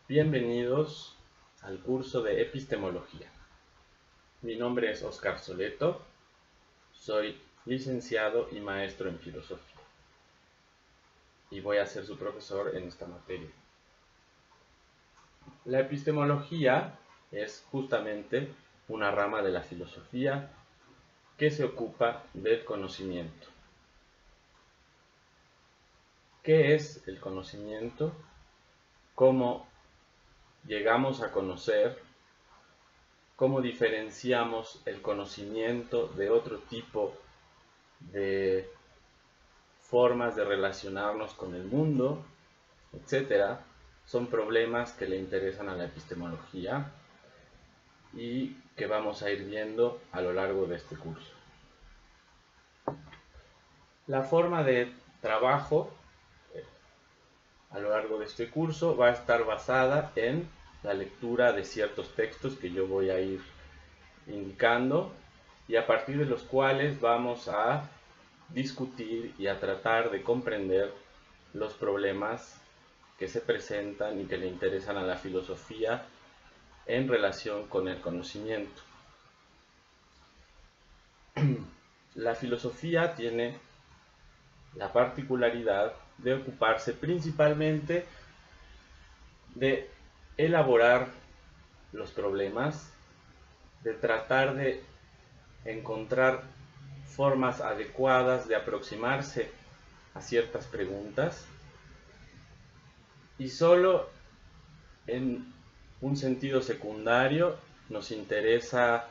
Bienvenidos al curso de epistemología. Mi nombre es Oscar Soleto, soy licenciado y maestro en filosofía y voy a ser su profesor en esta materia. La epistemología es justamente una rama de la filosofía que se ocupa del conocimiento. ¿Qué es el conocimiento? ¿Cómo llegamos a conocer? ¿Cómo diferenciamos el conocimiento de otro tipo de formas de relacionarnos con el mundo, etcétera? Son problemas que le interesan a la epistemología y que vamos a ir viendo a lo largo de este curso. La forma de trabajo a lo largo de este curso va a estar basada en la lectura de ciertos textos que yo voy a ir indicando y a partir de los cuales vamos a discutir y a tratar de comprender los problemas que se presentan y que le interesan a la filosofía en relación con el conocimiento. La filosofía tiene la particularidad de ocuparse principalmente de elaborar los problemas, de tratar de encontrar formas adecuadas de aproximarse a ciertas preguntas y solo en un sentido secundario nos interesa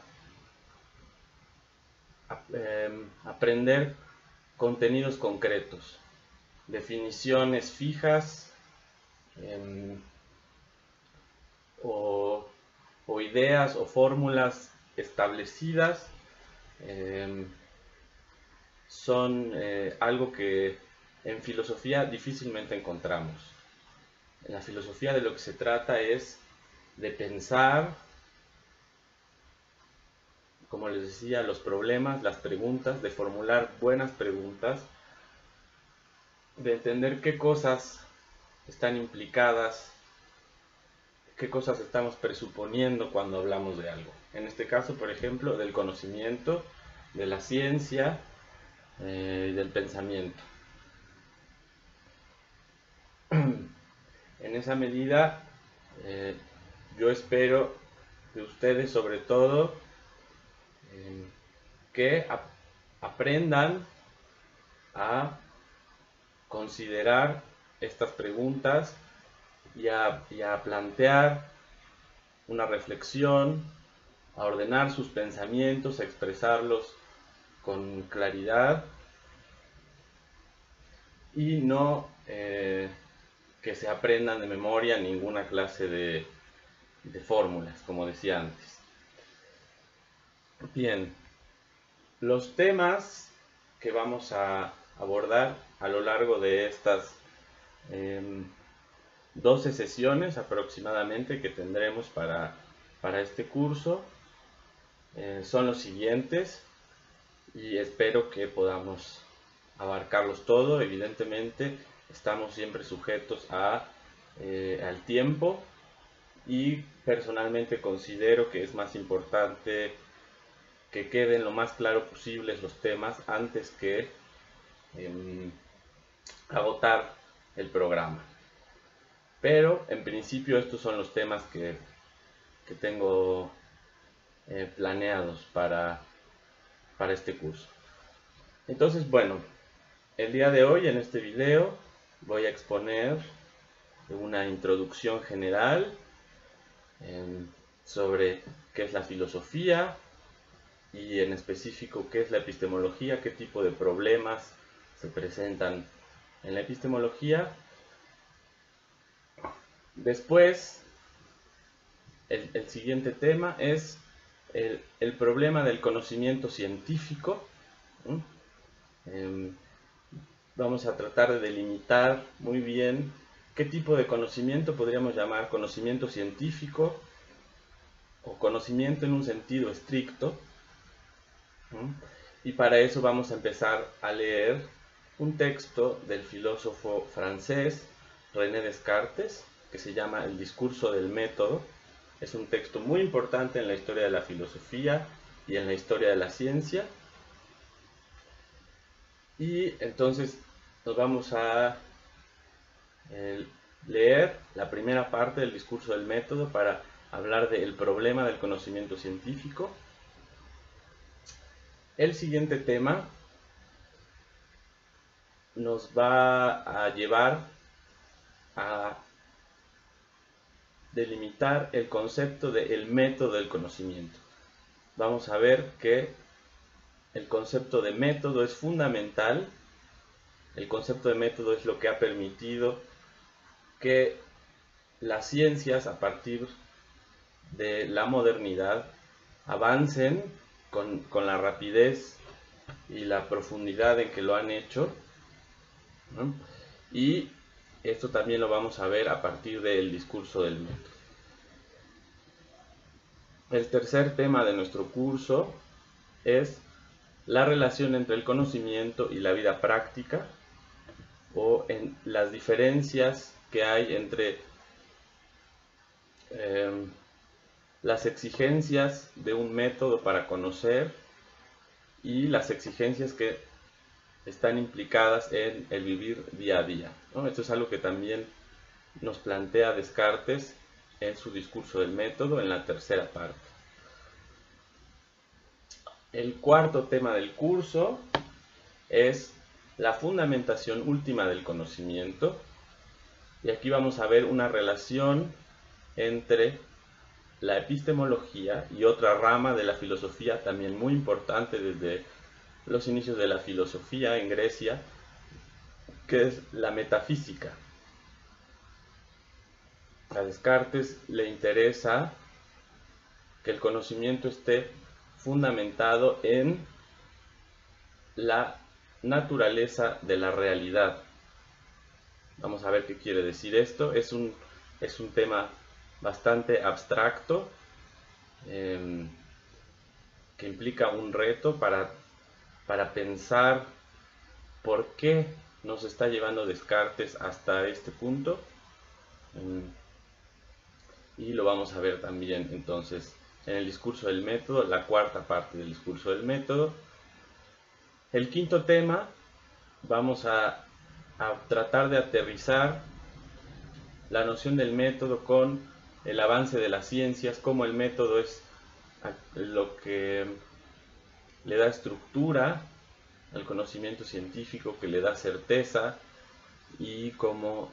aprender contenidos concretos, definiciones fijas o ideas o fórmulas establecidas son algo que en filosofía difícilmente encontramos. En la filosofía de lo que se trata es de pensar, como les decía, los problemas, las preguntas, de formular buenas preguntas, de entender qué cosas están implicadas, qué cosas estamos presuponiendo cuando hablamos de algo. En este caso, por ejemplo, del conocimiento, de la ciencia y del pensamiento. En esa medida, yo espero de ustedes sobre todo que aprendan a considerar estas preguntas y a plantear una reflexión, a ordenar sus pensamientos, a expresarlos con claridad y no que se aprendan de memoria ninguna clase de fórmulas, como decía antes. Bien, los temas que vamos a abordar a lo largo de estas 12 sesiones aproximadamente que tendremos para este curso son los siguientes y espero que podamos abarcarlos todo. Evidentemente estamos siempre sujetos al tiempo y personalmente considero que es más importante que queden lo más claro posibles los temas antes que agotar el programa. Pero en principio estos son los temas que tengo planeados para este curso. Entonces, bueno, el día de hoy en este video voy a exponer una introducción general sobre qué es la filosofía y en específico qué es la epistemología, qué tipo de problemas se presentan en la epistemología. Después, el siguiente tema es el problema del conocimiento científico. Vamos a tratar de delimitar muy bien qué tipo de conocimiento podríamos llamar conocimiento científico o conocimiento en un sentido estricto. Y para eso vamos a empezar a leer un texto del filósofo francés René Descartes, que se llama El discurso del método. Es un texto muy importante en la historia de la filosofía y en la historia de la ciencia. Y entonces nos vamos a leer la primera parte del discurso del método para hablar del problema del conocimiento científico. El siguiente tema nos va a llevar a delimitar el concepto del método del conocimiento. Vamos a ver que el concepto de método es fundamental. El concepto de método es lo que ha permitido que las ciencias, a partir de la modernidad, avancen con la rapidez y la profundidad en que lo han hecho, ¿no? Y esto también lo vamos a ver a partir del discurso del método. El tercer tema de nuestro curso es la relación entre el conocimiento y la vida práctica, o en las diferencias que hay entre las exigencias de un método para conocer y las exigencias que están implicadas en el vivir día a día, ¿no? Esto es algo que también nos plantea Descartes en su discurso del método, en la tercera parte. El cuarto tema del curso es la fundamentación última del conocimiento, y aquí vamos a ver una relación entre la epistemología y otra rama de la filosofía también muy importante desde los inicios de la filosofía en Grecia, que es la metafísica. A Descartes le interesa que el conocimiento esté fundamentado en la naturaleza de la realidad. Vamos a ver qué quiere decir esto. Es un tema bastante abstracto, que implica un reto para pensar por qué nos está llevando Descartes hasta este punto, y lo vamos a ver también entonces en el discurso del método, la cuarta parte del discurso del método. El quinto tema, vamos a tratar de aterrizar la noción del método con el avance de las ciencias, cómo el método es lo que le da estructura al conocimiento científico, que le da certeza, y cómo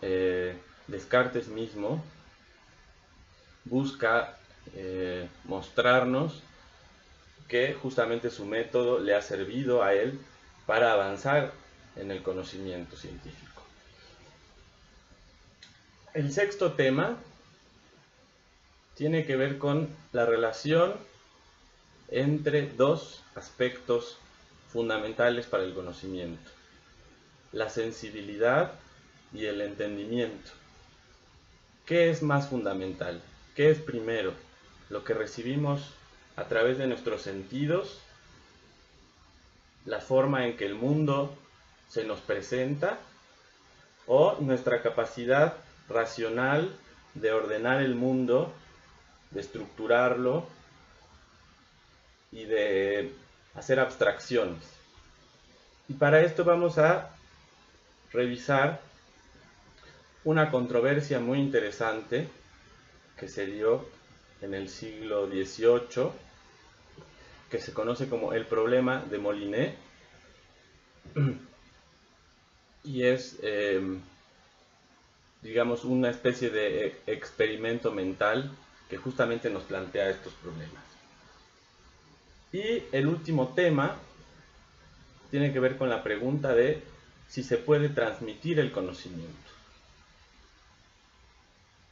Descartes mismo busca mostrarnos que justamente su método le ha servido a él para avanzar en el conocimiento científico. El sexto tema tiene que ver con la relación entre dos aspectos fundamentales para el conocimiento: la sensibilidad y el entendimiento. ¿Qué es más fundamental? ¿Qué es primero? ¿Lo que recibimos a través de nuestros sentidos, la forma en que el mundo se nos presenta, o nuestra capacidad racional de ordenar el mundo, de estructurarlo y de hacer abstracciones? Y para esto vamos a revisar una controversia muy interesante que se dio en el siglo XVIII, que se conoce como el problema de Molinet, y es, digamos, una especie de experimento mental que justamente nos plantea estos problemas. Y el último tema tiene que ver con la pregunta de si se puede transmitir el conocimiento.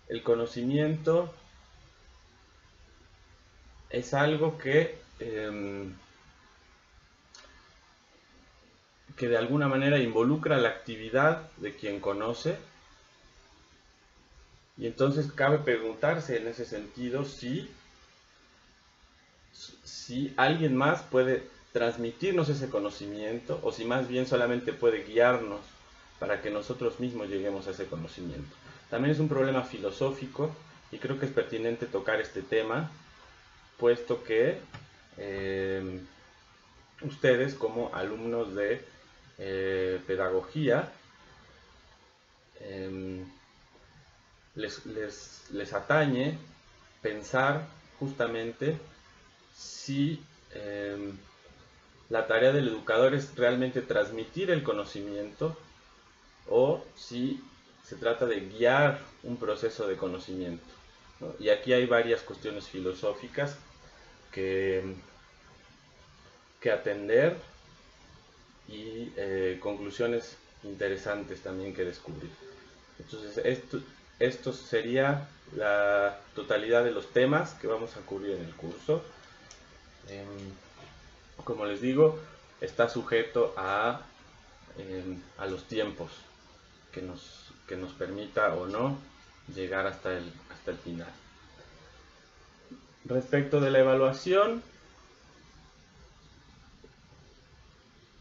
El conocimiento es algo que de alguna manera involucra la actividad de quien conoce, y entonces cabe preguntarse en ese sentido si alguien más puede transmitirnos ese conocimiento, o si más bien solamente puede guiarnos para que nosotros mismos lleguemos a ese conocimiento. también es un problema filosófico y creo que es pertinente tocar este tema, puesto que ustedes como alumnos de pedagogía les atañe pensar justamente si la tarea del educador es realmente transmitir el conocimiento o si se trata de guiar un proceso de conocimiento, ¿no? Y aquí hay varias cuestiones filosóficas que atender y conclusiones interesantes también que descubrir. Entonces, esto sería la totalidad de los temas que vamos a cubrir en el curso. Como les digo, está sujeto a los tiempos que nos permita o no llegar hasta el final. Respecto de la evaluación,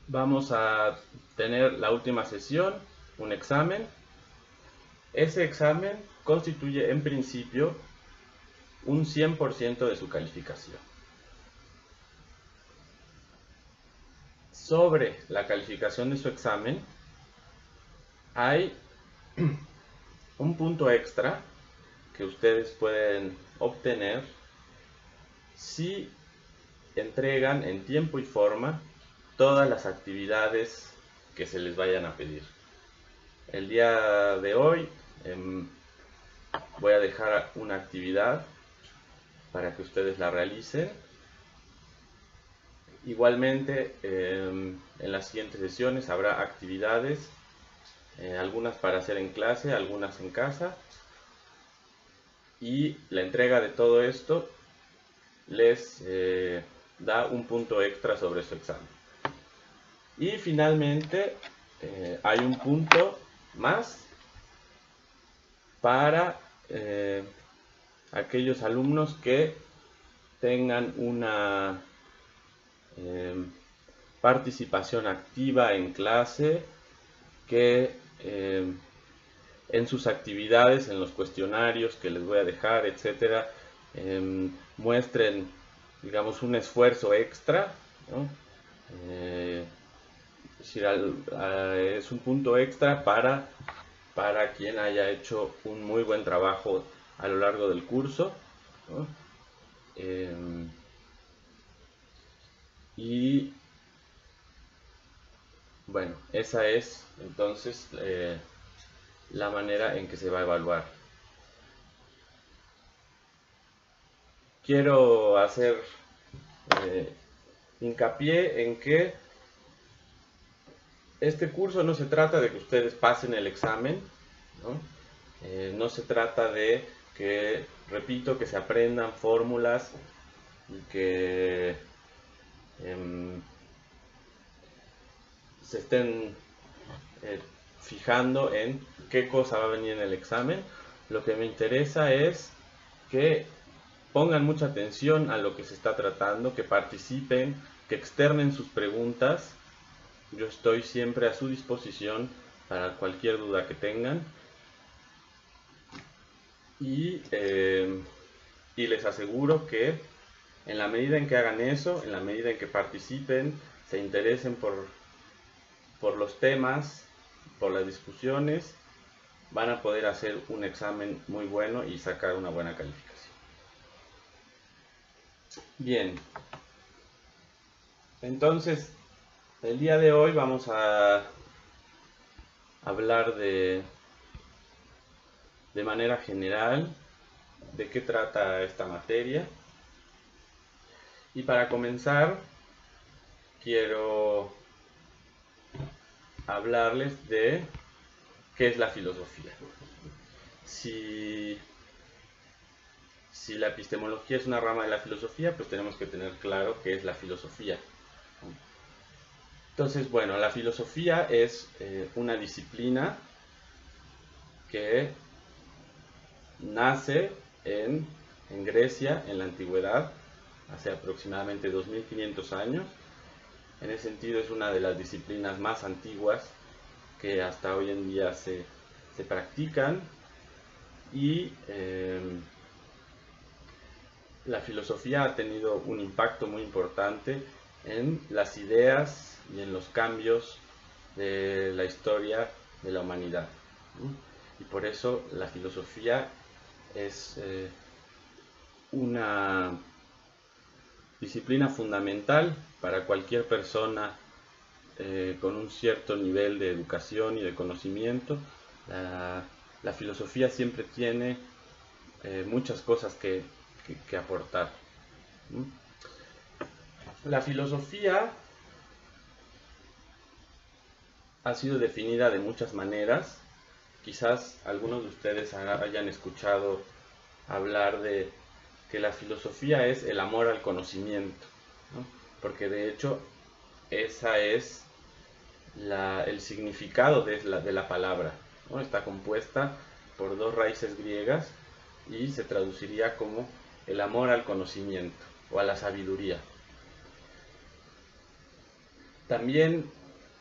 vamos a tener la última sesión, un examen. Ese examen constituye en principio un 100% de su calificación. Sobre la calificación de su examen hay un punto extra que ustedes pueden obtener si entregan en tiempo y forma todas las actividades que se les vayan a pedir. El día de hoy voy a dejar una actividad para que ustedes la realicen. Igualmente, en las siguientes sesiones habrá actividades, algunas para hacer en clase, algunas en casa, y la entrega de todo esto les da un punto extra sobre su examen. Y finalmente hay un punto más para aquellos alumnos que tengan una participación activa en clase, que en sus actividades, en los cuestionarios que les voy a dejar, etcétera, muestren, digamos, un esfuerzo extra, ¿no? Es un punto extra para quien haya hecho un muy buen trabajo a lo largo del curso, ¿no? Y bueno, esa es entonces la manera en que se va a evaluar. Quiero hacer hincapié en que este curso no se trata de que ustedes pasen el examen, ¿no? No se trata de que, repito, que se aprendan fórmulas y que se estén fijando en qué cosa va a venir en el examen. Lo que me interesa es que pongan mucha atención a lo que se está tratando, que participen, que externen sus preguntas. Yo estoy siempre a su disposición para cualquier duda que tengan. Y les aseguro que en la medida en que hagan eso, en la medida en que participen, se interesen por los temas, por las discusiones, van a poder hacer un examen muy bueno y sacar una buena calificación. Bien, entonces el día de hoy vamos a hablar de manera general de qué trata esta materia. Y para comenzar, quiero hablarles de qué es la filosofía. Si la epistemología es una rama de la filosofía, pues tenemos que tener claro qué es la filosofía. Entonces, bueno, la filosofía es una disciplina que nace en Grecia, en la antigüedad, hace aproximadamente 2500 años. En ese sentido es una de las disciplinas más antiguas que hasta hoy en día se practican. y la filosofía ha tenido un impacto muy importante en las ideas y en los cambios de la historia de la humanidad. Y por eso la filosofía es una disciplina fundamental para cualquier persona con un cierto nivel de educación y de conocimiento. La filosofía siempre tiene muchas cosas que aportar. La filosofía ha sido definida de muchas maneras. Quizás algunos de ustedes hayan escuchado hablar de que la filosofía es el amor al conocimiento, ¿no? Porque de hecho esa es el significado de la palabra, ¿no? Está compuesta por dos raíces griegas y se traduciría como el amor al conocimiento o a la sabiduría. También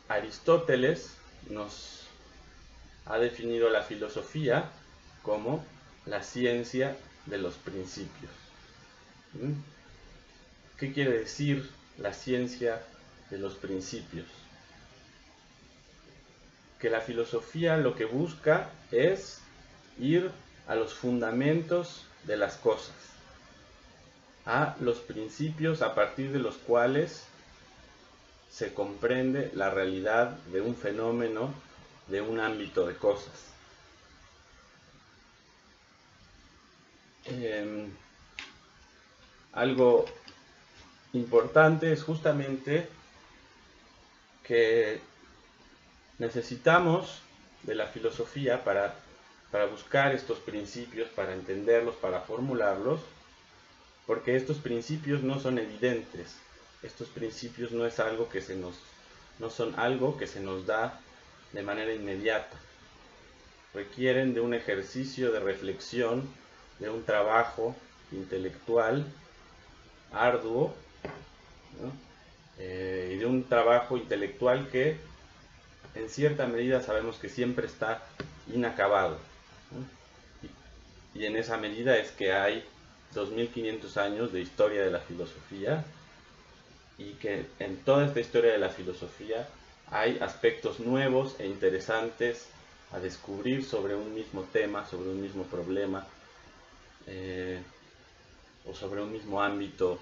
Aristóteles nos ha definido la filosofía como la ciencia de los principios. ¿Qué quiere decir la ciencia de los principios? Que la filosofía lo que busca es ir a los fundamentos de las cosas, a los principios a partir de los cuales se comprende la realidad de un fenómeno, de un ámbito de cosas. Algo importante es justamente que necesitamos de la filosofía para buscar estos principios, para entenderlos, para formularlos, porque estos principios no son evidentes. Estos principios no son algo que se nos da de manera inmediata. Requieren de un ejercicio de reflexión, de un trabajo intelectual arduo, ¿no? Y de un trabajo intelectual que en cierta medida sabemos que siempre está inacabado, ¿no? Y en esa medida es que hay 2500 años de historia de la filosofía, y que en toda esta historia de la filosofía hay aspectos nuevos e interesantes a descubrir sobre un mismo tema, sobre un mismo problema, o sobre un mismo ámbito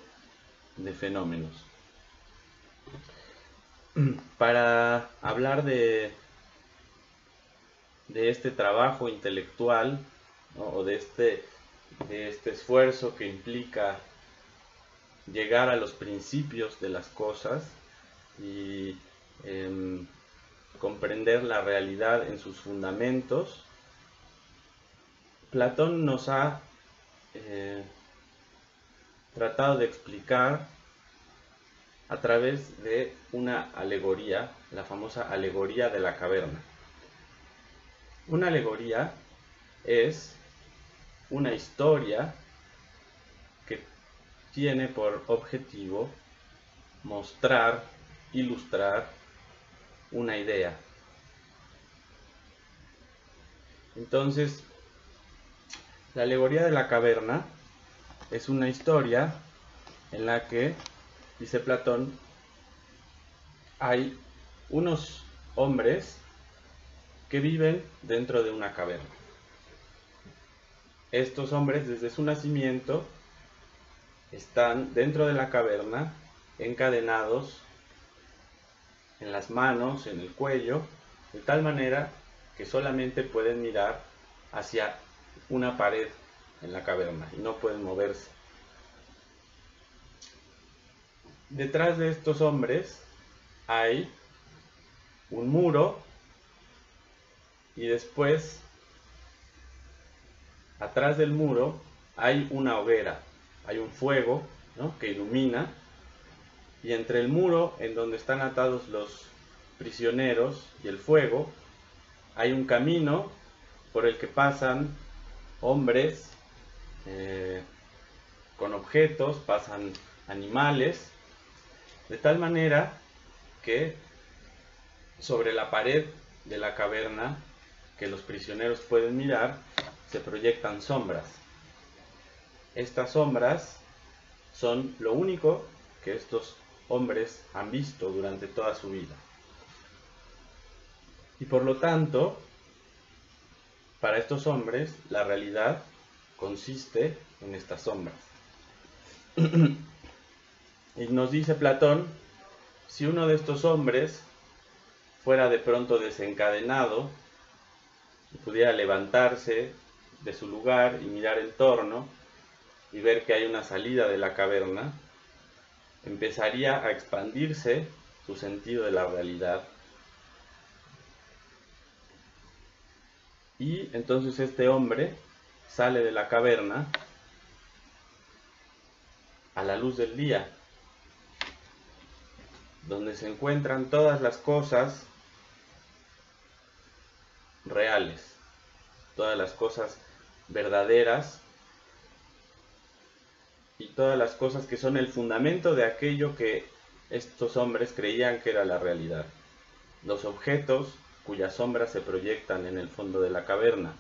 de fenómenos. Para hablar de este trabajo intelectual, ¿no? O de este esfuerzo que implica llegar a los principios de las cosas y comprender la realidad en sus fundamentos, Platón nos ha tratado de explicar a través de una alegoría, la famosa alegoría de la caverna. Una alegoría es una historia que tiene por objetivo mostrar, ilustrar una idea. Entonces, la alegoría de la caverna es una historia en la que, dice Platón, hay unos hombres que viven dentro de una caverna. Estos hombres, desde su nacimiento, están dentro de la caverna, encadenados en las manos, en el cuello, de tal manera que solamente pueden mirar hacia una pared en la caverna y no pueden moverse. Detrás de estos hombres hay un muro y después, atrás del muro, hay una hoguera, hay un fuego, ¿no?, que ilumina, y entre el muro en donde están atados los prisioneros y el fuego hay un camino por el que pasan hombres con objetos, pasan animales, de tal manera que sobre la pared de la caverna que los prisioneros pueden mirar, se proyectan sombras. Estas sombras son lo único que estos hombres han visto durante toda su vida. Y por lo tanto, para estos hombres, la realidad consiste en estas sombras. Y nos dice Platón, si uno de estos hombres fuera de pronto desencadenado y pudiera levantarse de su lugar y mirar en torno y ver que hay una salida de la caverna, empezaría a expandirse su sentido de la realidad. Y entonces este hombre sale de la caverna a la luz del día, donde se encuentran todas las cosas reales, todas las cosas verdaderas y todas las cosas que son el fundamento de aquello que estos hombres creían que era la realidad. Los objetos cuyas sombras se proyectan en el fondo de la caverna.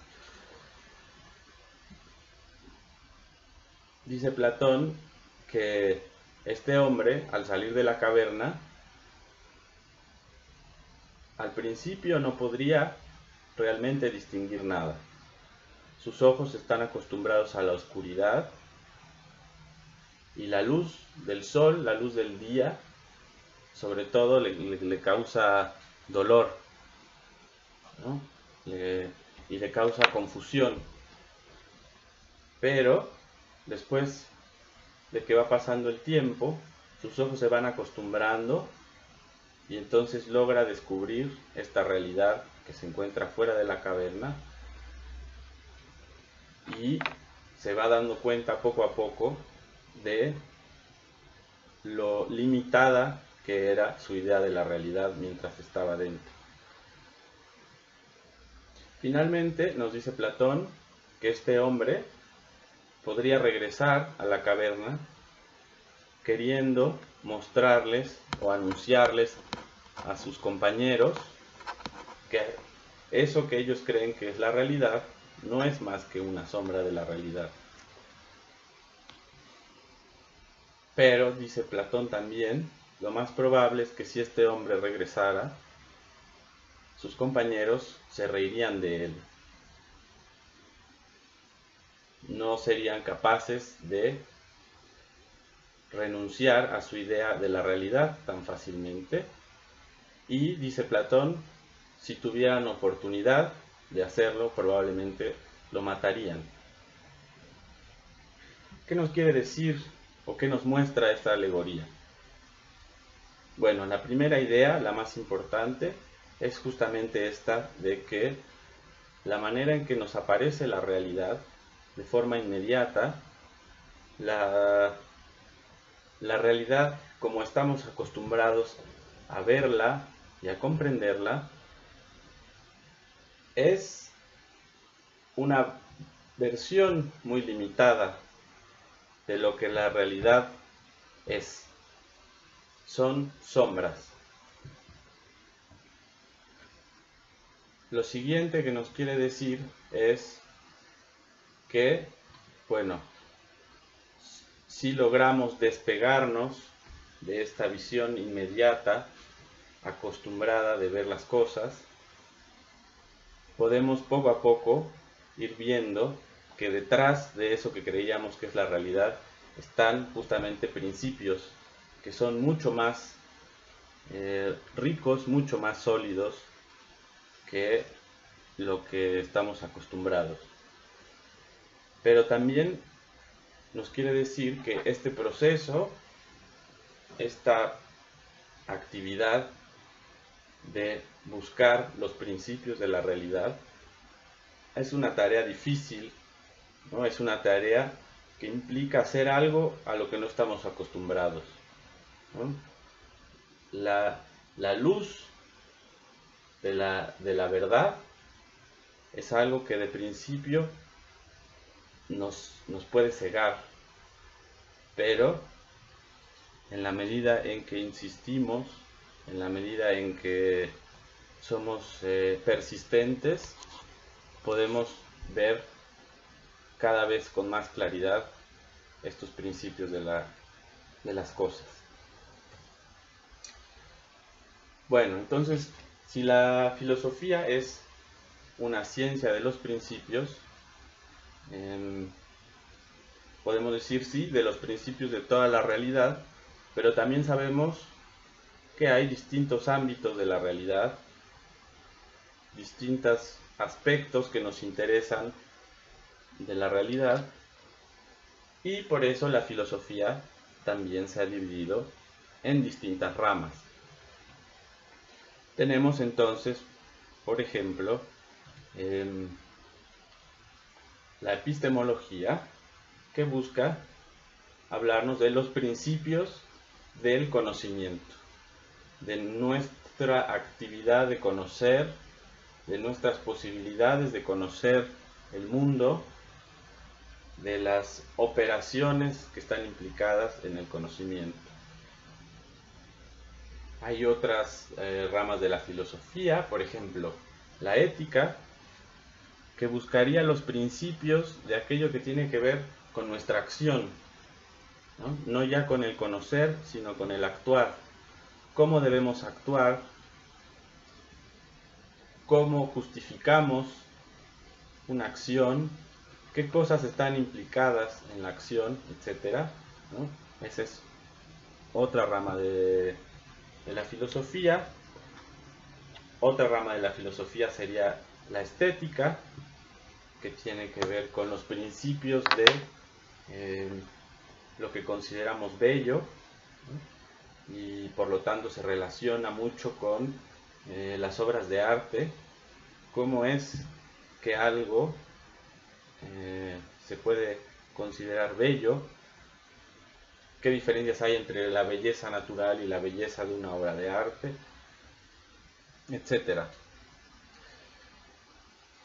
Dice Platón que este hombre, al salir de la caverna, al principio no podría realmente distinguir nada. Sus ojos están acostumbrados a la oscuridad y la luz del sol, la luz del día, sobre todo le causa dolor, ¿no? Y le causa confusión. Pero después de que va pasando el tiempo, sus ojos se van acostumbrando y entonces logra descubrir esta realidad que se encuentra fuera de la caverna y se va dando cuenta poco a poco de lo limitada que era su idea de la realidad mientras estaba dentro. Finalmente nos dice Platón que este hombre podría regresar a la caverna queriendo mostrarles o anunciarles a sus compañeros que eso que ellos creen que es la realidad no es más que una sombra de la realidad. Pero, dice Platón también, lo más probable es que si este hombre regresara, sus compañeros se reirían de él. No serían capaces de renunciar a su idea de la realidad tan fácilmente. Y, dice Platón, si tuvieran oportunidad de hacerlo, probablemente lo matarían. ¿Qué nos quiere decir o qué nos muestra esta alegoría? Bueno, la primera idea, la más importante, es justamente esta de que la manera en que nos aparece la realidad de forma inmediata, la realidad como estamos acostumbrados a verla y a comprenderla, es una versión muy limitada de lo que la realidad es. Son sombras. Lo siguiente que nos quiere decir es que, bueno, si logramos despegarnos de esta visión inmediata, acostumbrada de ver las cosas, podemos poco a poco ir viendo que detrás de eso que creíamos que es la realidad están justamente principios que son mucho más ricos, mucho más sólidos que lo que estamos acostumbrados. Pero también nos quiere decir que este proceso, esta actividad de buscar los principios de la realidad, es una tarea difícil, ¿no? Es una tarea que implica hacer algo a lo que no estamos acostumbrados, ¿no? La luz de la verdad es algo que de principio nos puede cegar, pero en la medida en que insistimos, en la medida en que somos persistentes, podemos ver cada vez con más claridad estos principios de las cosas. Bueno, entonces, si la filosofía es una ciencia de los principios, podemos decir sí, de los principios de toda la realidad, pero también sabemos que hay distintos ámbitos de la realidad, distintos aspectos que nos interesan de la realidad, y por eso la filosofía también se ha dividido en distintas ramas. Tenemos entonces, por ejemplo, la epistemología, que busca hablarnos de los principios del conocimiento, de nuestra actividad de conocer, de nuestras posibilidades de conocer el mundo, de las operaciones que están implicadas en el conocimiento. Hay otras ramas de la filosofía, por ejemplo, la ética, que buscaría los principios de aquello que tiene que ver con nuestra acción, no ya con el conocer, sino con el actuar. ¿Cómo debemos actuar? ¿Cómo justificamos una acción? ¿Qué cosas están implicadas en la acción? Etcétera, ¿no? Esa es otra rama de la filosofía. Otra rama de la filosofía sería la estética, que tiene que ver con los principios de lo que consideramos bello, ¿no? Y por lo tanto se relaciona mucho con las obras de arte. Cómo es que algo se puede considerar bello, qué diferencias hay entre la belleza natural y la belleza de una obra de arte, etcétera.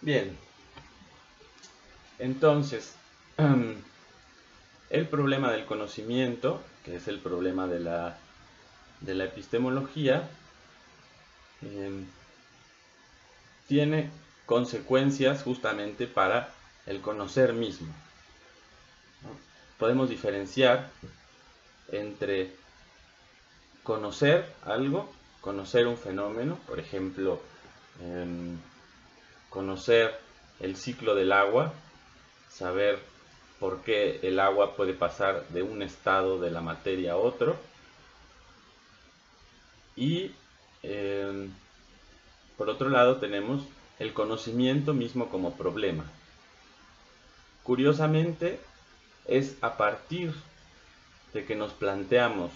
Bien, entonces, el problema del conocimiento, que es el problema de la epistemología, tiene consecuencias justamente para el conocer mismo, ¿no? Podemos diferenciar entre conocer algo, conocer un fenómeno, por ejemplo, conocer el ciclo del agua, saber por qué el agua puede pasar de un estado de la materia a otro, y por otro lado tenemos el conocimiento mismo como problema. Curiosamente, es a partir de que nos planteamos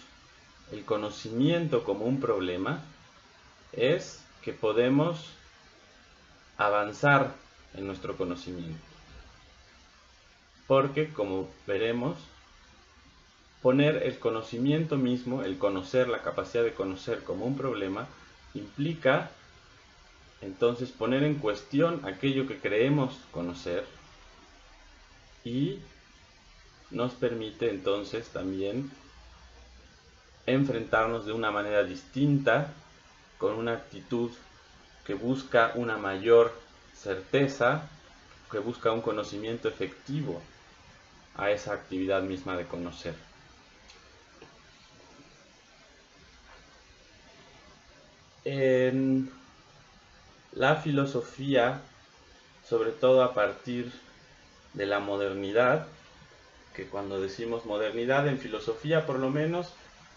el conocimiento como un problema, es que podemos avanzar en nuestro conocimiento. Porque, como veremos, poner el conocimiento mismo, el conocer, la capacidad de conocer como un problema, implica entonces poner en cuestión aquello que creemos conocer, y nos permite entonces también enfrentarnos de una manera distinta, con una actitud que busca una mayor certeza, que busca un conocimiento efectivo a esa actividad misma de conocer. En la filosofía, sobre todo a partir de la modernidad, que cuando decimos modernidad en filosofía por lo menos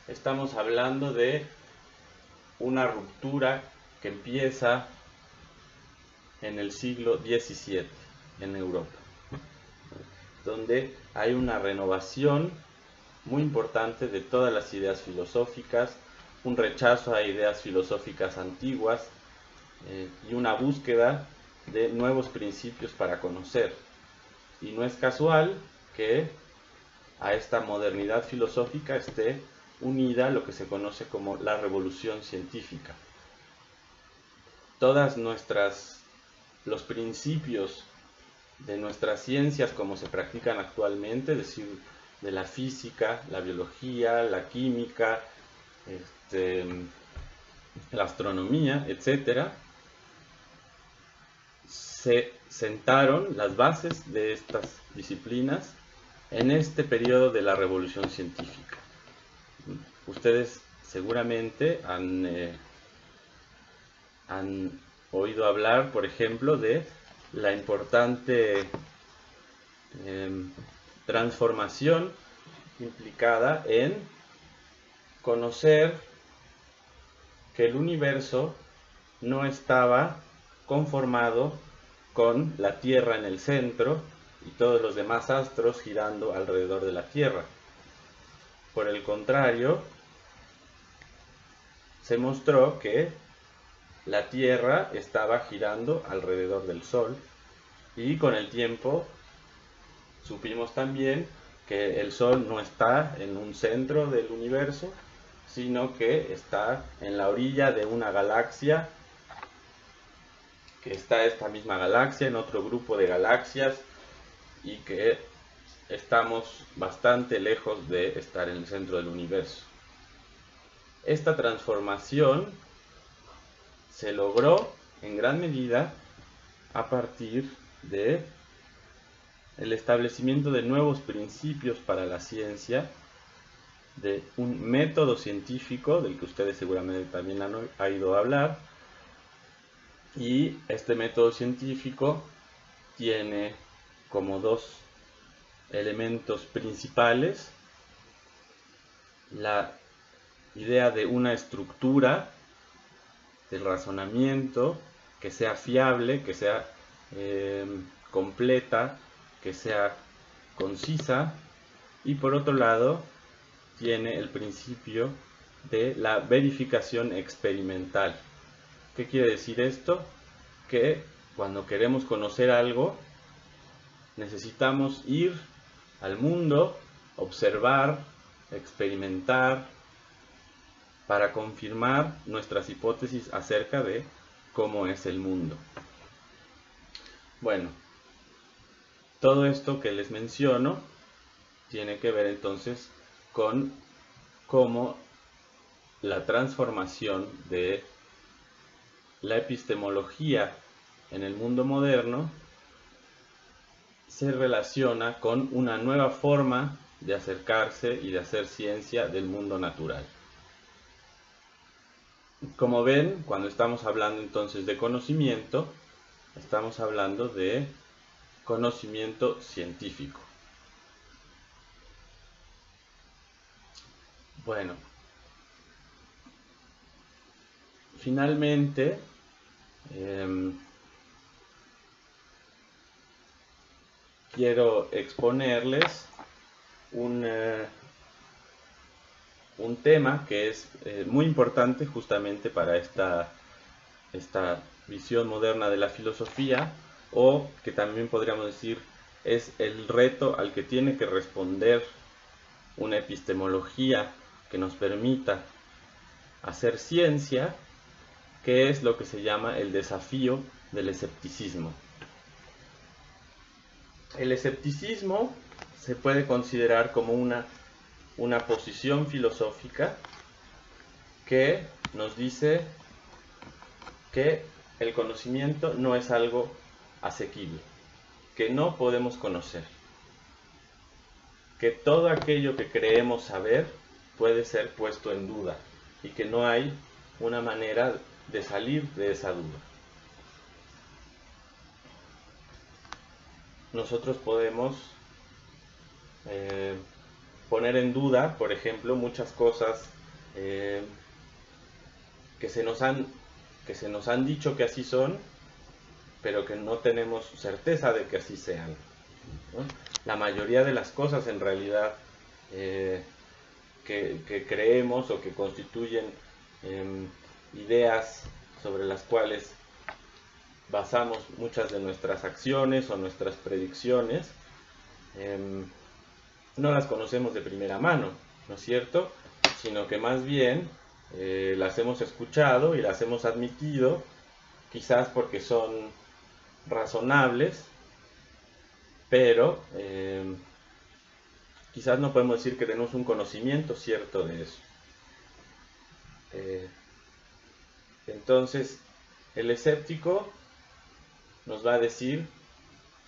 estamos hablando de una ruptura que empieza en el siglo XVII en Europa, donde hay una renovación muy importante de todas las ideas filosóficas, un rechazo a ideas filosóficas antiguas, y una búsqueda de nuevos principios para conocer. Y no es casual que a esta modernidad filosófica esté unida lo que se conoce como la revolución científica. Los principios de nuestras ciencias como se practican actualmente, es decir, de la física, la biología, la química, la astronomía, etcétera, se sentaron las bases de estas disciplinas en este periodo de la revolución científica. Ustedes seguramente han oído hablar, por ejemplo, de la importante transformación implicada en conocer que el universo no estaba conformado con la Tierra en el centro y todos los demás astros girando alrededor de la Tierra. Por el contrario, se mostró que la Tierra estaba girando alrededor del Sol, y con el tiempo supimos también que el Sol no está en un centro del universo, sino que está en la orilla de una galaxia, que está esta misma galaxia en otro grupo de galaxias, y que estamos bastante lejos de estar en el centro del universo. Esta transformación se logró en gran medida a partir de el establecimiento de nuevos principios para la ciencia, de un método científico del que ustedes seguramente también han oído hablar, y este método científico tiene como dos elementos principales: la idea de una estructura del razonamiento que sea fiable, que sea completa, que sea concisa, y por otro lado tiene el principio de la verificación experimental. ¿Qué quiere decir esto? Que cuando queremos conocer algo, necesitamos ir al mundo, observar, experimentar, para confirmar nuestras hipótesis acerca de cómo es el mundo. Bueno, todo esto que les menciono tiene que ver entonces con cómo la transformación de la epistemología en el mundo moderno se relaciona con una nueva forma de acercarse y de hacer ciencia del mundo natural. Como ven, cuando estamos hablando entonces de conocimiento, estamos hablando de conocimiento científico. Bueno, finalmente, quiero exponerles un tema que es muy importante justamente para esta visión moderna de la filosofía, o que también podríamos decir es el reto al que tiene que responder una epistemología que nos permita hacer ciencia, que es lo que se llama el desafío del escepticismo. El escepticismo se puede considerar como una posición filosófica que nos dice que el conocimiento no es algo asequible, que no podemos conocer, que todo aquello que creemos saber puede ser puesto en duda y que no hay una manera de salir de esa duda. Nosotros podemos poner en duda, por ejemplo, muchas cosas que se nos han dicho que así son, pero que no tenemos certeza de que así sean, ¿no? La mayoría de las cosas en realidad que creemos o que constituyen ideas sobre las cuales basamos muchas de nuestras acciones o nuestras predicciones, no las conocemos de primera mano, ¿no es cierto? Sino que más bien las hemos escuchado y las hemos admitido, quizás porque son razonables, pero quizás no podemos decir que tenemos un conocimiento cierto de eso. Entonces, el escéptico nos va a decir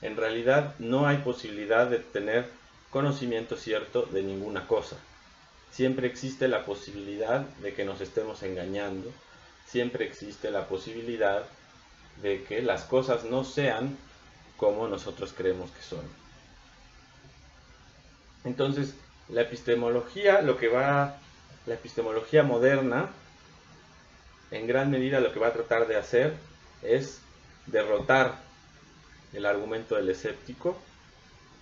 en realidad no hay posibilidad de tener conocimiento cierto de ninguna cosa. Siempre existe la posibilidad de que nos estemos engañando, siempre existe la posibilidad de que las cosas no sean como nosotros creemos que son. Entonces, la epistemología moderna, en gran medida lo que va a tratar de hacer es derrotar el argumento del escéptico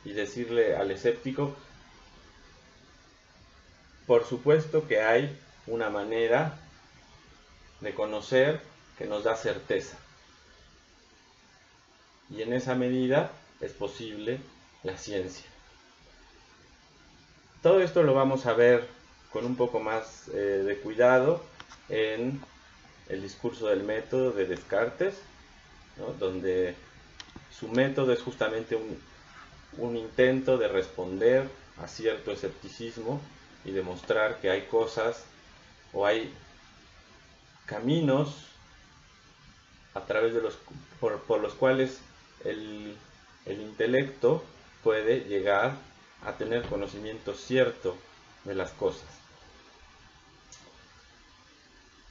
y decirle al escéptico, por supuesto que hay una manera de conocer que nos da certeza. Y en esa medida es posible la ciencia. Todo esto lo vamos a ver con un poco más de cuidado en el discurso del método de Descartes, ¿no? Donde su método es justamente un intento de responder a cierto escepticismo y demostrar que hay cosas o hay caminos a través de por los cuales el intelecto puede llegar a tener conocimiento cierto de las cosas.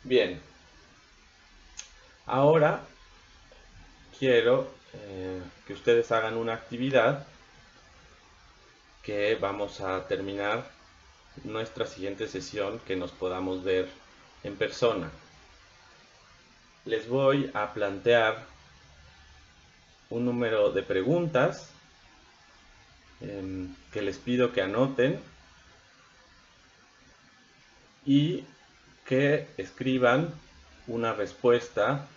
Bien, ahora quiero que ustedes hagan una actividad que vamos a terminar nuestra siguiente sesión, que nos podamos ver en persona. Les voy a plantear un número de preguntas que les pido que anoten y que escriban una respuesta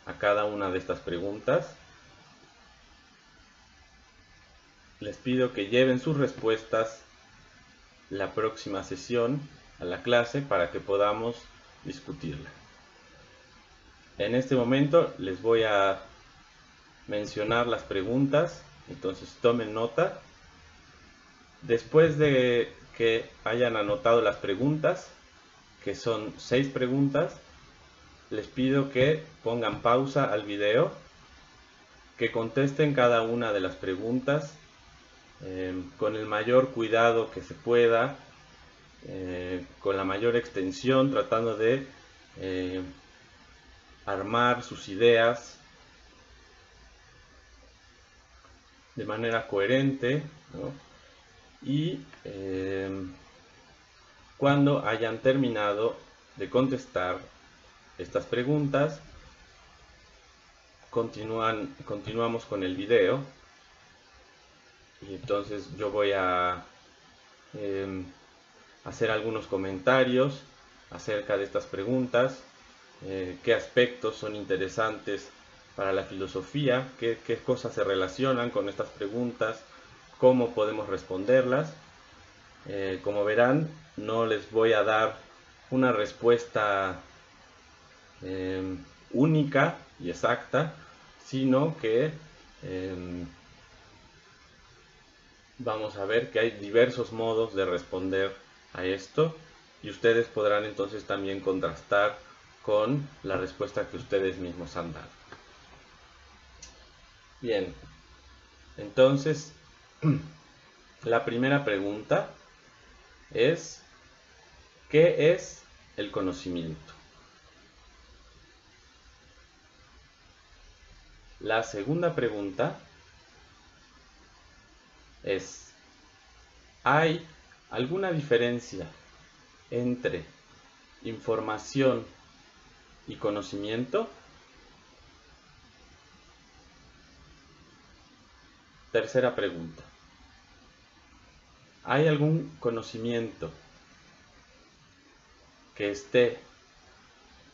a cada una de estas preguntas. Les pido que lleven sus respuestas la próxima sesión a la clase para que podamos discutirla. En este momento les voy a mencionar las preguntas, entonces tomen nota. Después de que hayan anotado las preguntas, que son 6 preguntas, les pido que pongan pausa al video, que contesten cada una de las preguntas con el mayor cuidado que se pueda, con la mayor extensión, tratando de armar sus ideas de manera coherente, ¿no? Y cuando hayan terminado de contestar estas preguntas, continuamos con el video. Y entonces yo voy a hacer algunos comentarios acerca de estas preguntas, qué aspectos son interesantes para la filosofía, qué cosas se relacionan con estas preguntas, cómo podemos responderlas. Como verán, no les voy a dar una respuesta única y exacta, sino que vamos a ver que hay diversos modos de responder a esto y ustedes podrán entonces también contrastar con la respuesta que ustedes mismos han dado. Bien, entonces la primera pregunta es: ¿qué es el conocimiento? La segunda pregunta es: ¿hay alguna diferencia entre información y conocimiento? Tercera pregunta: ¿hay algún conocimiento que esté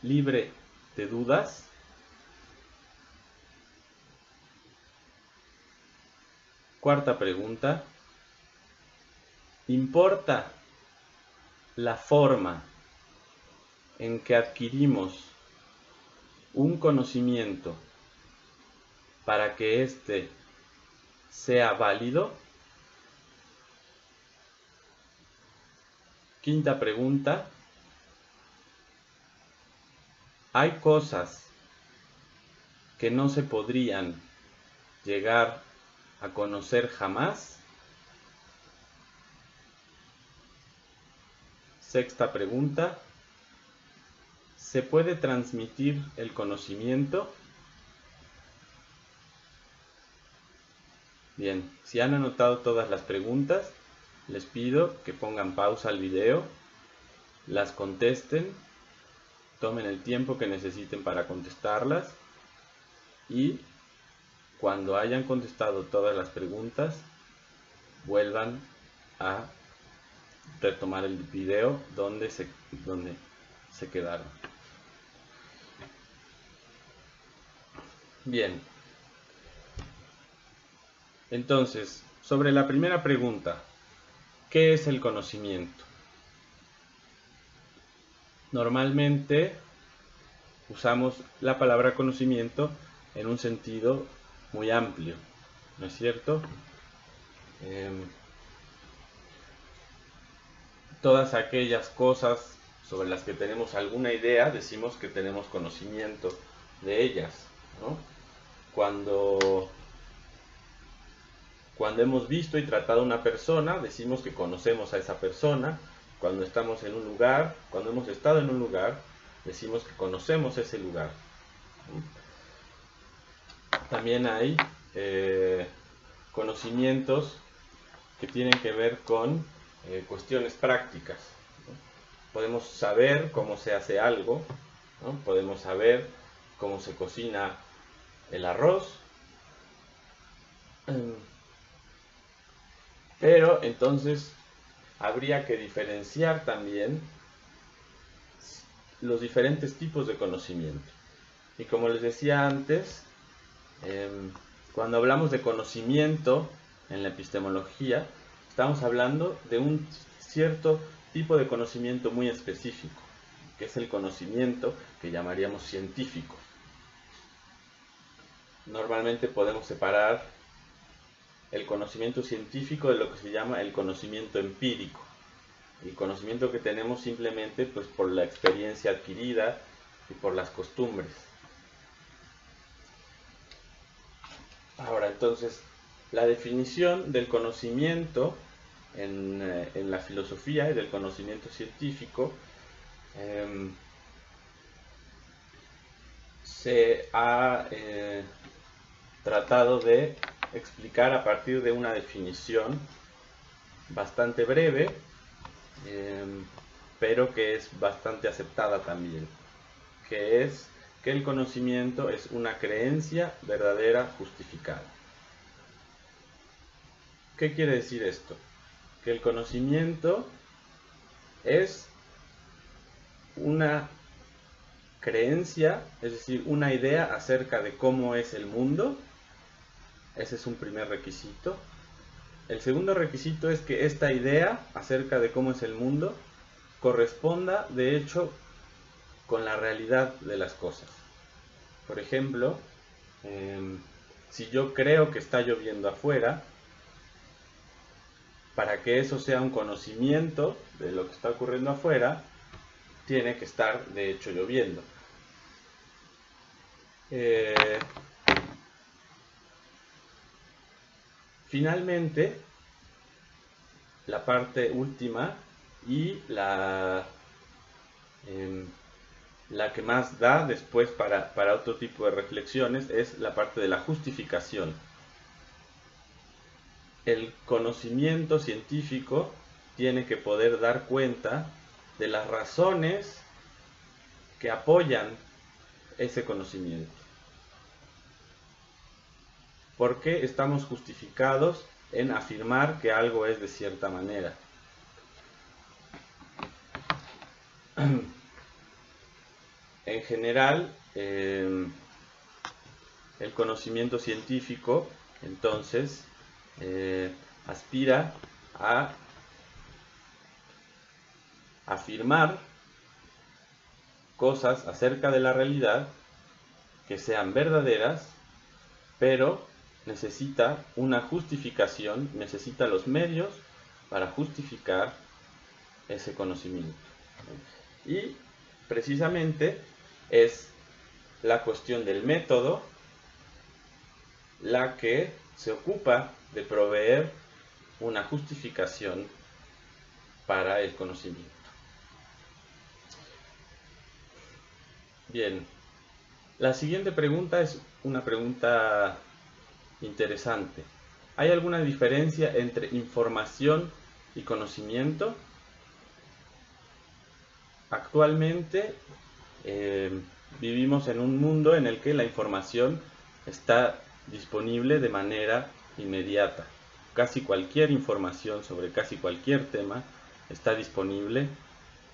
libre de dudas? Cuarta pregunta: ¿importa la forma en que adquirimos un conocimiento para que éste sea válido? Quinta pregunta: ¿hay cosas que no se podrían llegar a conocer jamás? Sexta pregunta. ¿Se puede transmitir el conocimiento? Bien, si han anotado todas las preguntas, les pido que pongan pausa al video, las contesten, tomen el tiempo que necesiten para contestarlas y cuando hayan contestado todas las preguntas, vuelvan a retomar el video donde se quedaron. Bien. Entonces, sobre la primera pregunta, ¿qué es el conocimiento? Normalmente usamos la palabra conocimiento en un sentido muy amplio, ¿no es cierto? Todas aquellas cosas sobre las que tenemos alguna idea, decimos que tenemos conocimiento de ellas, ¿no? Cuando hemos visto y tratado a una persona, decimos que conocemos a esa persona. Cuando estamos en un lugar, cuando hemos estado en un lugar, decimos que conocemos ese lugar. También hay conocimientos que tienen que ver con cuestiones prácticas, ¿no? Podemos saber cómo se hace algo, ¿no? Podemos saber cómo se cocina el arroz, pero entonces habría que diferenciar también los diferentes tipos de conocimiento. Y como les decía antes, cuando hablamos de conocimiento en la epistemología, estamos hablando de un cierto tipo de conocimiento muy específico, que es el conocimiento que llamaríamos científico. Normalmente podemos separar el conocimiento científico de lo que se llama el conocimiento empírico. El conocimiento que tenemos simplemente pues, por la experiencia adquirida y por las costumbres. Ahora, entonces, la definición del conocimiento en la filosofía y del conocimiento científico se ha tratado de explicar a partir de una definición bastante breve, pero que es bastante aceptada también, que es que el conocimiento es una creencia verdadera justificada. ¿Qué quiere decir esto? Que el conocimiento es una creencia, es decir, una idea acerca de cómo es el mundo. Ese es un primer requisito. El segundo requisito es que esta idea acerca de cómo es el mundo corresponda, de hecho, con la realidad de las cosas. Por ejemplo, si yo creo que está lloviendo afuera, para que eso sea un conocimiento de lo que está ocurriendo afuera, tiene que estar, de hecho, lloviendo. Finalmente, la parte última y la que más da después para otro tipo de reflexiones es la parte de la justificación. El conocimiento científico tiene que poder dar cuenta de las razones que apoyan ese conocimiento. ¿Por qué estamos justificados en afirmar que algo es de cierta manera? En general, el conocimiento científico, entonces, aspira a afirmar cosas acerca de la realidad que sean verdaderas, pero necesita una justificación, necesita los medios para justificar ese conocimiento. Y precisamente es la cuestión del método la que se ocupa de proveer una justificación para el conocimiento. Bien, la siguiente pregunta es una pregunta interesante. ¿Hay alguna diferencia entre información y conocimiento? Actualmente vivimos en un mundo en el que la información está disponible de manera inmediata. Casi cualquier información sobre casi cualquier tema está disponible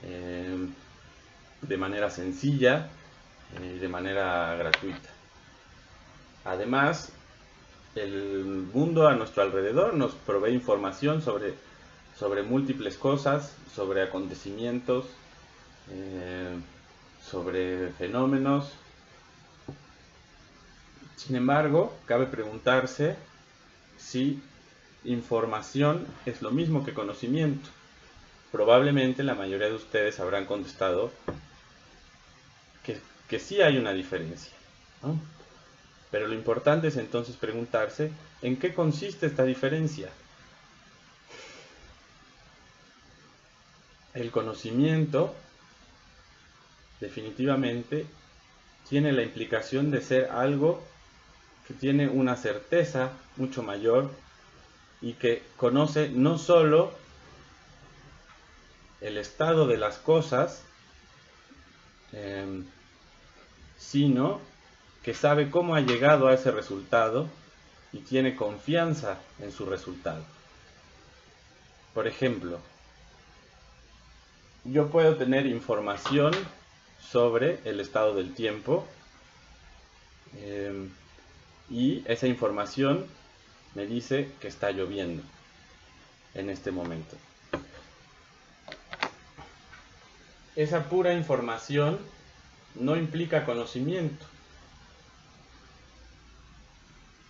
de manera sencilla y de manera gratuita. Además, el mundo a nuestro alrededor nos provee información sobre múltiples cosas, sobre acontecimientos, sobre fenómenos. Sin embargo, cabe preguntarse si información es lo mismo que conocimiento. Probablemente la mayoría de ustedes habrán contestado que sí hay una diferencia, ¿no? Pero lo importante es entonces preguntarse ¿en qué consiste esta diferencia? El conocimiento definitivamente tiene la implicación de ser algo que tiene una certeza mucho mayor y que conoce no solo el estado de las cosas, sino que sabe cómo ha llegado a ese resultado y tiene confianza en su resultado. Por ejemplo, yo puedo tener información sobre el estado del tiempo y esa información me dice que está lloviendo en este momento. Esa pura información no implica conocimiento.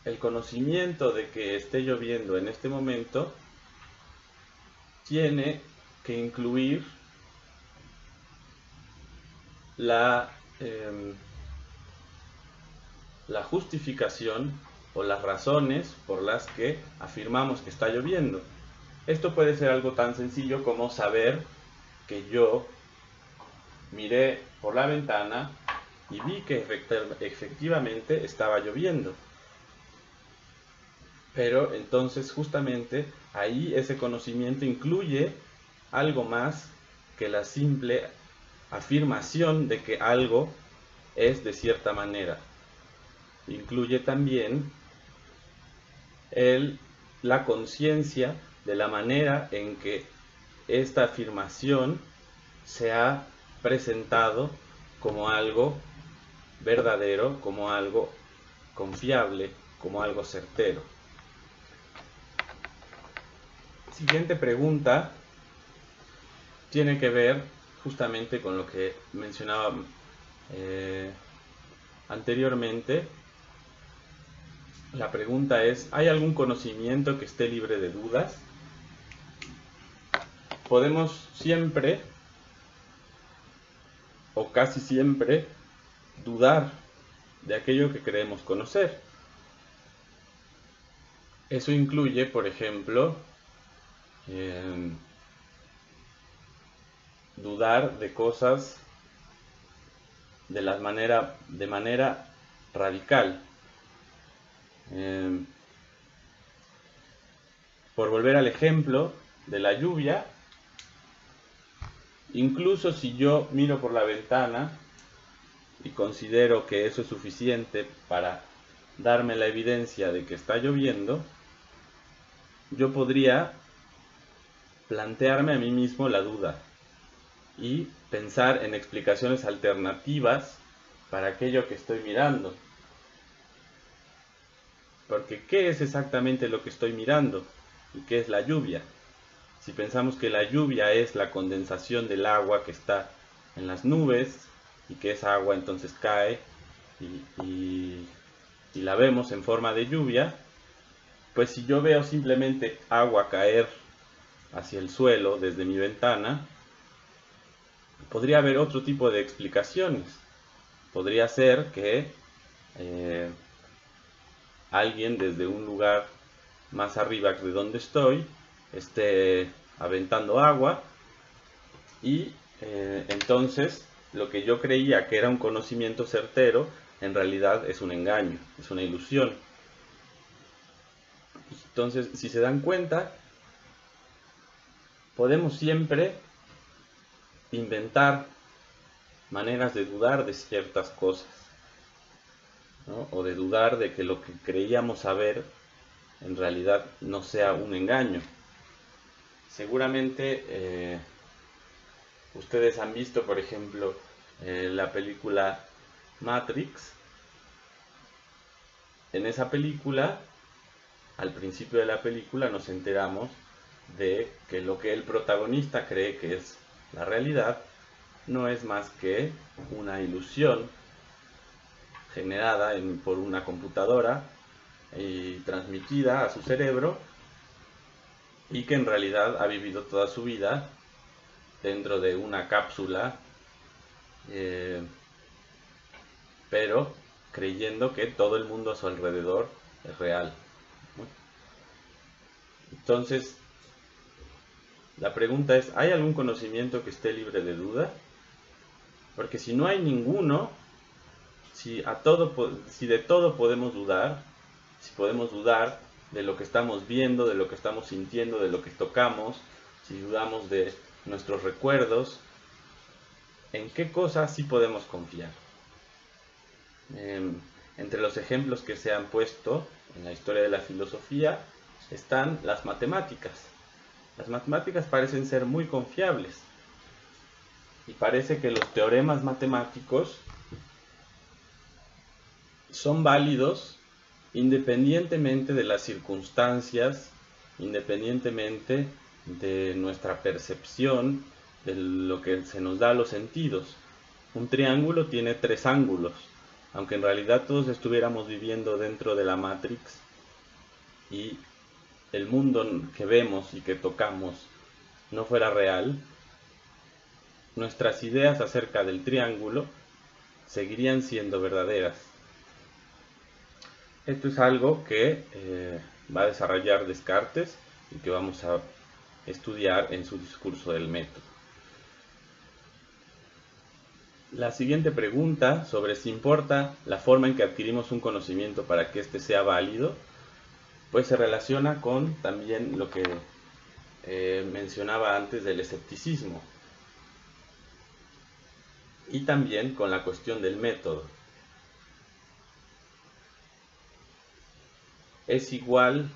El conocimiento de que esté lloviendo en este momento tiene que incluir la justificación o las razones por las que afirmamos que está lloviendo. Esto puede ser algo tan sencillo como saber que yo miré por la ventana y vi que efectivamente estaba lloviendo. Pero entonces justamente ahí ese conocimiento incluye algo más que la simple afirmación de que algo es de cierta manera. Incluye también la conciencia de la manera en que esta afirmación se ha presentado como algo verdadero, como algo confiable, como algo certero. Siguiente pregunta tiene que ver justamente con lo que mencionaba anteriormente. La pregunta es, ¿hay algún conocimiento que esté libre de dudas? Podemos siempre, o casi siempre, dudar de aquello que creemos conocer. Eso incluye, por ejemplo, dudar de cosas de manera radical. Por volver al ejemplo de la lluvia, incluso si yo miro por la ventana y considero que eso es suficiente para darme la evidencia de que está lloviendo, yo podría plantearme a mí mismo la duda y pensar en explicaciones alternativas para aquello que estoy mirando. Porque ¿qué es exactamente lo que estoy mirando? ¿Y qué es la lluvia? Si pensamos que la lluvia es la condensación del agua que está en las nubes y que esa agua entonces cae y la vemos en forma de lluvia, pues si yo veo simplemente agua caer hacia el suelo desde mi ventana, podría haber otro tipo de explicaciones. Podría ser que alguien desde un lugar más arriba de donde estoy esté aventando agua y entonces lo que yo creía que era un conocimiento certero en realidad es un engaño, es una ilusión. Entonces, si se dan cuenta, podemos siempre inventar maneras de dudar de ciertas cosas, ¿no? O de dudar de que lo que creíamos saber en realidad no sea un engaño. Seguramente ustedes han visto, por ejemplo, la película Matrix. En esa película, al principio de la película, nos enteramos de que lo que el protagonista cree que es la realidad no es más que una ilusión generada por una computadora y transmitida a su cerebro, y que en realidad ha vivido toda su vida dentro de una cápsula, pero creyendo que todo el mundo a su alrededor es real. Entonces, la pregunta es, ¿hay algún conocimiento que esté libre de duda? Porque si no hay ninguno, si de todo podemos dudar, si podemos dudar de lo que estamos viendo, de lo que estamos sintiendo, de lo que tocamos, si dudamos de nuestros recuerdos, ¿en qué cosas sí podemos confiar? Entre los ejemplos que se han puesto en la historia de la filosofía están las matemáticas. Las matemáticas parecen ser muy confiables y parece que los teoremas matemáticos son válidos independientemente de las circunstancias, independientemente de nuestra percepción, de lo que se nos da a los sentidos. Un triángulo tiene 3 ángulos, aunque en realidad todos estuviéramos viviendo dentro de la Matrix y el mundo que vemos y que tocamos no fuera real, nuestras ideas acerca del triángulo seguirían siendo verdaderas. Esto es algo que va a desarrollar Descartes y que vamos a estudiar en su discurso del método. La siguiente pregunta sobre si importa la forma en que adquirimos un conocimiento para que éste sea válido, pues se relaciona con también lo que mencionaba antes del escepticismo y también con la cuestión del método. Es igual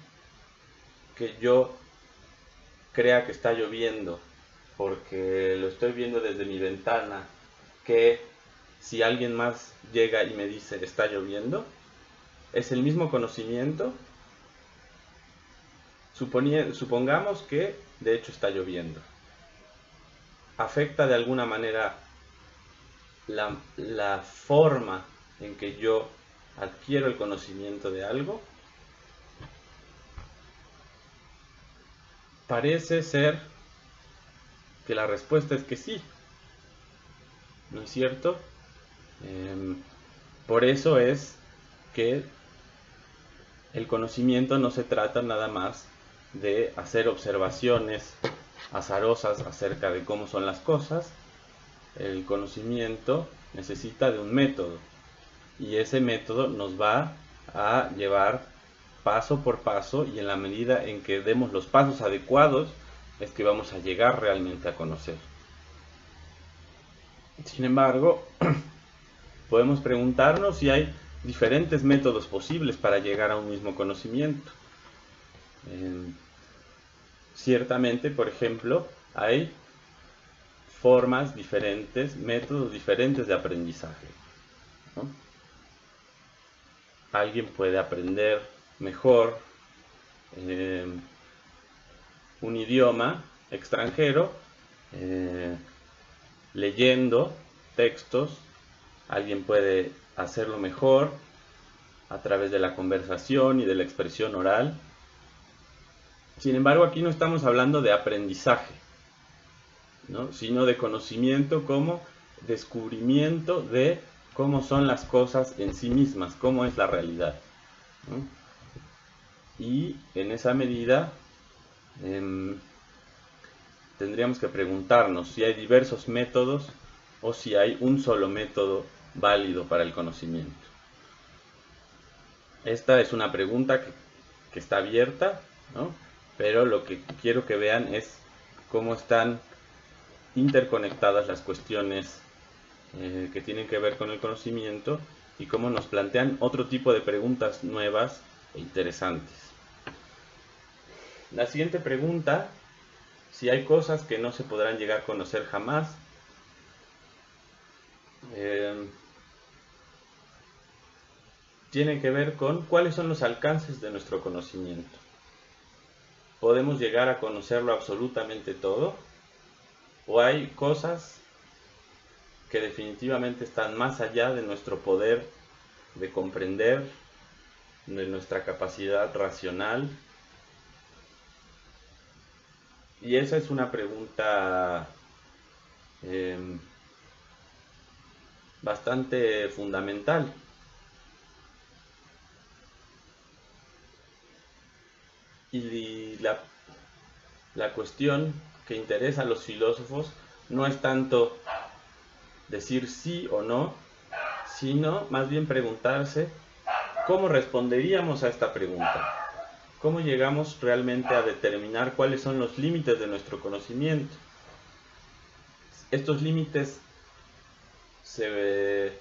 que yo crea que está lloviendo porque lo estoy viendo desde mi ventana, que si alguien más llega y me dice está lloviendo. ¿Es el mismo conocimiento? Supongamos que de hecho está lloviendo. ¿Afecta de alguna manera la forma en que yo adquiero el conocimiento de algo? Parece ser que la respuesta es que sí, ¿no es cierto? Por eso es que el conocimiento no se trata nada más de hacer observaciones azarosas acerca de cómo son las cosas. El conocimiento necesita de un método y ese método nos va a llevar paso por paso, y en la medida en que demos los pasos adecuados es que vamos a llegar realmente a conocer. Sin embargo, podemos preguntarnos si hay diferentes métodos posibles para llegar a un mismo conocimiento. Ciertamente, por ejemplo, hay formas diferentes, métodos diferentes de aprendizaje, ¿no? Alguien puede aprender mejor un idioma extranjero leyendo textos. Alguien puede hacerlo mejor a través de la conversación y de la expresión oral. Sin embargo, aquí no estamos hablando de aprendizaje, ¿no?, sino de conocimiento como descubrimiento de cómo son las cosas en sí mismas, cómo es la realidad, ¿no? y en esa medida tendríamos que preguntarnos si hay diversos métodos o si hay un solo método válido para el conocimiento. Esta es una pregunta que está abierta, ¿no? Pero lo que quiero que vean es cómo están interconectadas las cuestiones que tienen que ver con el conocimiento y cómo nos plantean otro tipo de preguntas nuevas e interesantes. La siguiente pregunta: si hay cosas que no se podrán llegar a conocer jamás, tiene que ver con cuáles son los alcances de nuestro conocimiento. ¿Podemos llegar a conocerlo absolutamente todo? ¿O hay cosas que definitivamente están más allá de nuestro poder de comprender, de nuestra capacidad racional? Y esa es una pregunta bastante fundamental. Y la cuestión que interesa a los filósofos no es tanto decir sí o no, sino más bien preguntarse cómo responderíamos a esta pregunta. ¿Cómo llegamos realmente a determinar cuáles son los límites de nuestro conocimiento? Estos límites se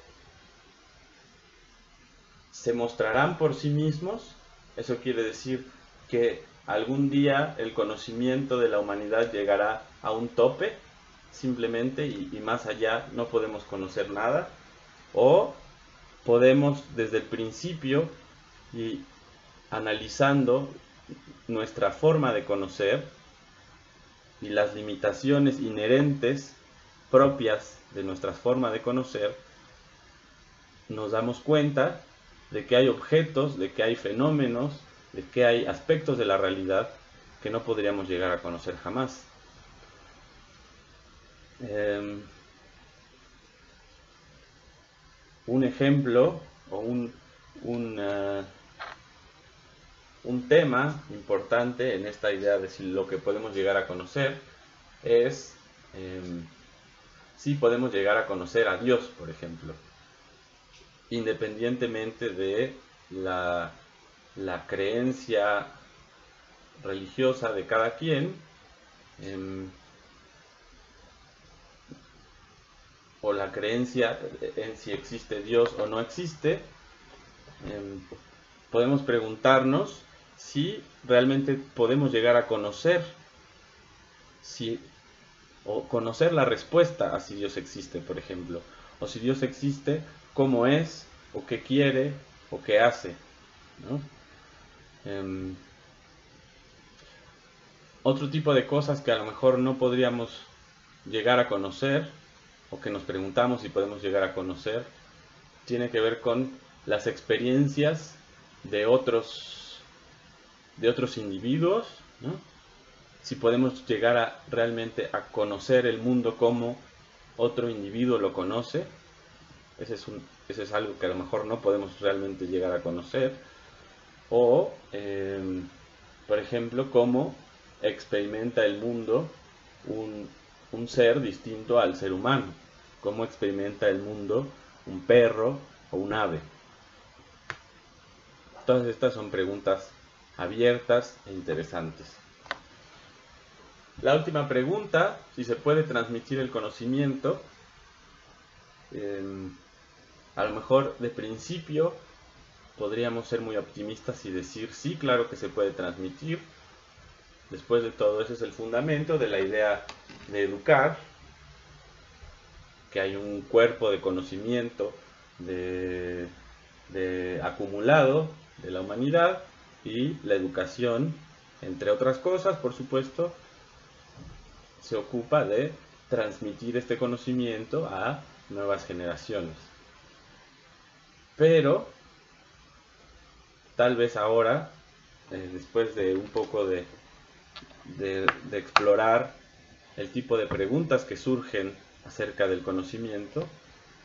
mostrarán por sí mismos. Eso quiere decir que algún día el conocimiento de la humanidad llegará a un tope simplemente y más allá no podemos conocer nada, o podemos desde el principio y analizando nuestra forma de conocer y las limitaciones inherentes propias de nuestra forma de conocer, nos damos cuenta de que hay objetos, de que hay fenómenos, de que hay aspectos de la realidad que no podríamos llegar a conocer jamás. Un ejemplo o un tema importante en esta idea de si lo que podemos llegar a conocer es si podemos llegar a conocer a Dios, por ejemplo, independientemente de la creencia religiosa de cada quien, o la creencia en si existe Dios o no existe, podemos preguntarnos si realmente podemos llegar a conocer o conocer la respuesta a si Dios existe, por ejemplo, o si Dios existe, cómo es, o qué quiere, o qué hace, ¿no? Otro tipo de cosas que a lo mejor no podríamos llegar a conocer, o que nos preguntamos si podemos llegar a conocer, tiene que ver con las experiencias de otros individuos, ¿no? Si podemos llegar realmente a conocer el mundo como otro individuo lo conoce. Ese es algo que a lo mejor no podemos realmente llegar a conocer. O, por ejemplo, cómo experimenta el mundo un ser distinto al ser humano. Cómo experimenta el mundo un perro o un ave. Todas estas son preguntas abiertas e interesantes. La última pregunta: si se puede transmitir el conocimiento. A lo mejor de principio podríamos ser muy optimistas y decir sí, claro que se puede transmitir. Después de todo, ese es el fundamento de la idea de educar, que hay un cuerpo de conocimiento de acumulado de la humanidad, y la educación, entre otras cosas, por supuesto, se ocupa de transmitir este conocimiento a nuevas generaciones. Pero tal vez ahora, después de un poco de explorar el tipo de preguntas que surgen acerca del conocimiento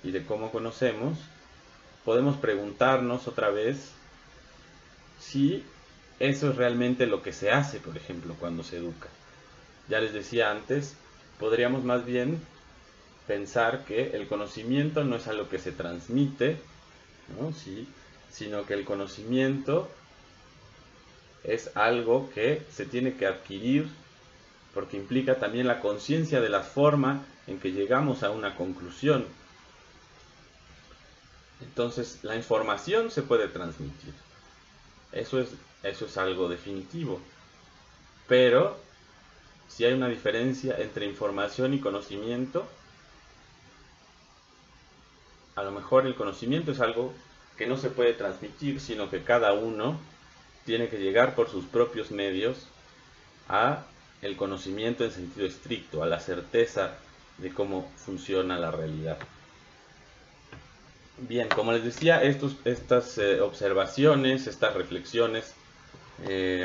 y de cómo conocemos, podemos preguntarnos otra vez si eso es realmente lo que se hace, por ejemplo, cuando se educa. Ya les decía antes, podríamos más bien pensar que el conocimiento no es algo que se transmite, ¿no? Sí, sino que el conocimiento es algo que se tiene que adquirir porque implica también la conciencia de la forma en que llegamos a una conclusión. Entonces, la información se puede transmitir. Eso es algo definitivo. Pero, si hay una diferencia entre información y conocimiento, a lo mejor el conocimiento es algo que no se puede transmitir, sino que cada uno tiene que llegar por sus propios medios a el conocimiento en sentido estricto, a la certeza de cómo funciona la realidad. Bien, como les decía, estas observaciones, estas reflexiones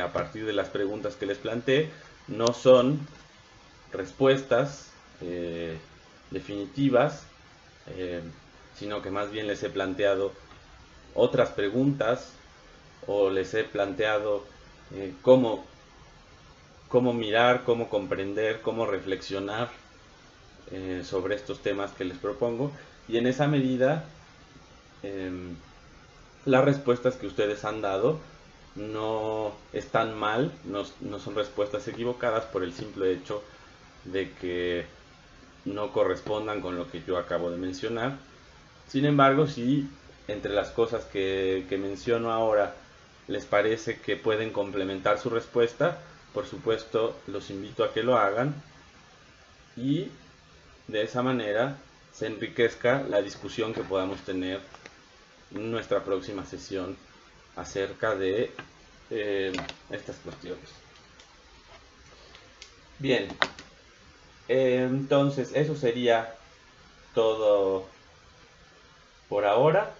a partir de las preguntas que les planteé, no son respuestas definitivas, sino que más bien les he planteado otras preguntas o les he planteado cómo mirar, cómo comprender, cómo reflexionar sobre estos temas que les propongo, y en esa medida las respuestas que ustedes han dado no están mal, no son respuestas equivocadas por el simple hecho de que no correspondan con lo que yo acabo de mencionar. Sin embargo, si entre las cosas que menciono ahora les parece que pueden complementar su respuesta, por supuesto los invito a que lo hagan y de esa manera se enriquezca la discusión que podamos tener en nuestra próxima sesión acerca de estas cuestiones. Bien, entonces eso sería todo por ahora.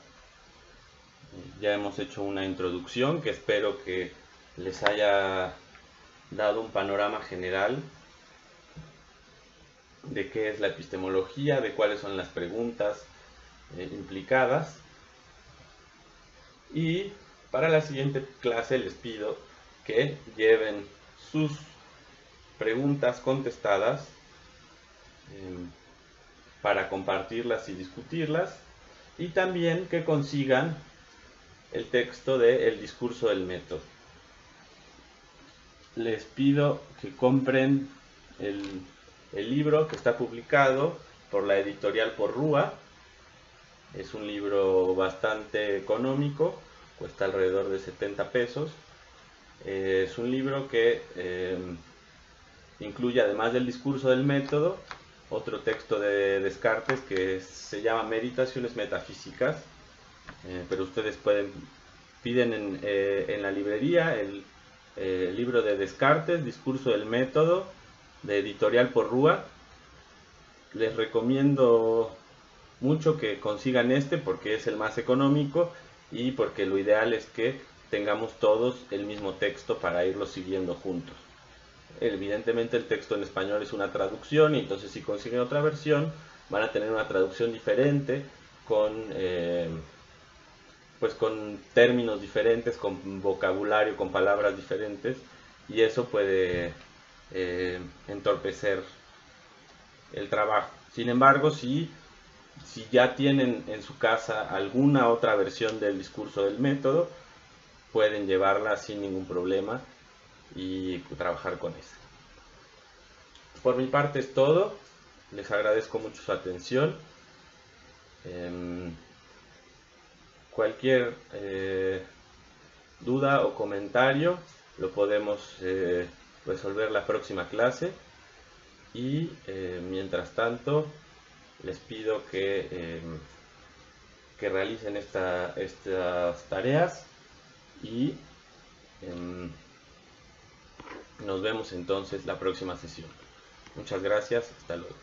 Ya hemos hecho una introducción que espero que les haya dado un panorama general de qué es la epistemología, de cuáles son las preguntas implicadas. Y para la siguiente clase les pido que lleven sus preguntas contestadas para compartirlas y discutirlas, y también que consigan el texto de El discurso del método. Les pido que compren el libro que está publicado por la editorial Porrúa. Es un libro bastante económico, cuesta alrededor de 70 pesos. Es un libro que incluye, además del discurso del método, otro texto de Descartes que se llama Meditaciones Metafísicas, pero ustedes piden en la librería el libro de Descartes, Discurso del Método, de editorial Porrúa. Les recomiendo mucho que consigan este porque es el más económico y porque lo ideal es que tengamos todos el mismo texto para irlo siguiendo juntos. Evidentemente el texto en español es una traducción, y entonces si consiguen otra versión van a tener una traducción diferente con términos diferentes, con vocabulario, con palabras diferentes, y eso puede entorpecer el trabajo. Sin embargo, si ya tienen en su casa alguna otra versión del discurso del método, pueden llevarla sin ningún problema y trabajar con esa. Por mi parte es todo. Les agradezco mucho su atención. Cualquier duda o comentario lo podemos resolver la próxima clase, y mientras tanto les pido que realicen estas tareas y nos vemos entonces la próxima sesión. Muchas gracias, hasta luego.